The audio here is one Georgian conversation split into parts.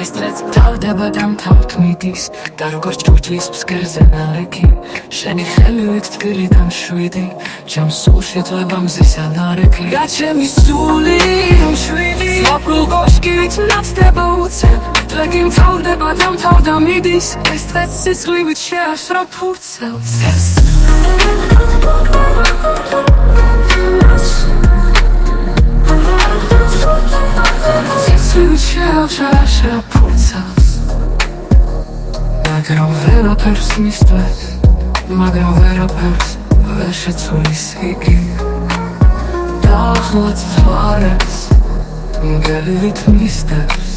ეს დღეც თავდება და მთავრთ მიდის და როგორც ჭურჭლის ფსკერზე ნალექი შენი ხელივით თბილიდან შვიდი ჩემს სულში წვება მზისა ნარეკლი რა ჩემი სული მშვიდი მოკრულ კოშკით ნაცდება უცებ დღეგი მთავრდება და მთავრდა მიდის ეს დღეც სისხლივით შეაშრა ფურცელს შეაშრა ფურცელს მაგრამ ვერაფერს მისდევს მაგრამ ვერაფერს ვერ შეცვლის იგი და ახლაც თვარებს მგელივით მისდევს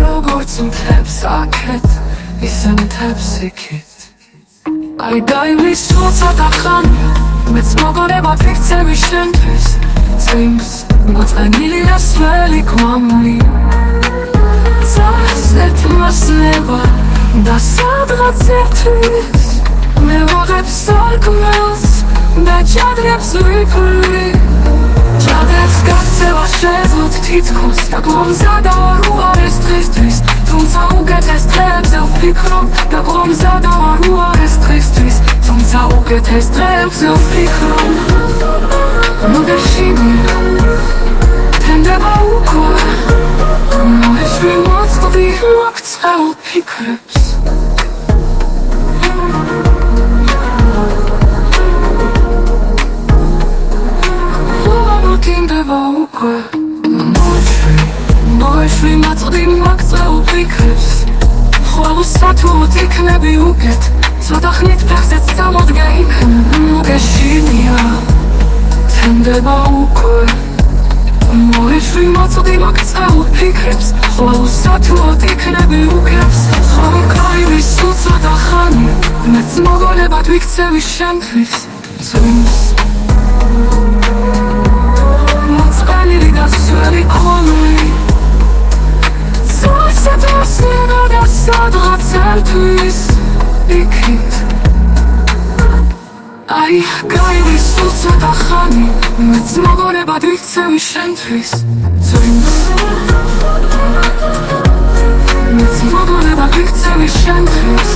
როგორც მთებს აქეთ ისე მთებს იქით აი დაივლის სულ ცოტა ხანია მეც მოგონება ფიქცევი შენთვის წინს მოწყენილი და სველი კვამლი ზარსეთ მასნება და სადღაც ერთვის მე ვაღებს სარკმელს და ჭადრებს ვიფლი ჭადრებს გაქცევა შეძლოთ თითქოს და გლომზადა ვარ უარეს დღისთვის თუმცა უკეთეს დღეებზე ვფიქრობ და გლომზადა ვარ უარეს დღისთვის თუმცა უკეთეს დღეებზე ვფიქრობ მოგეშინია თენდება უკვე მოეშვი მოწყდი მაქცეულ ფიქრებს მოგინდება უკვე მოეშვი მოწყდი მაქცეულ ფიქრებს ხოლო სათულოდ იქნები უკეთ ცოტა ხნით ფეხზეც წამოდგა იქნა მოგეშინია თენდება უკვე მოეშვი მოწყდი მაქცეულ ფიქრებს ხოლო სათულოდ იქნები უკეთ ხოლო გაივლის სულ ცოტა ხანია მეც მოგონებად ვიქცევი შენთვის წვიმს მოწყენილი და სველი კვამლი ზუსტად მოსმენა და სადღაც ერთვის იქით აი გაივლის სულ ცოტა ხანი მეც მოგონებად ვიქცევი შენთვის წვიმს მეც მოგონებად ვიქცევი შენთვის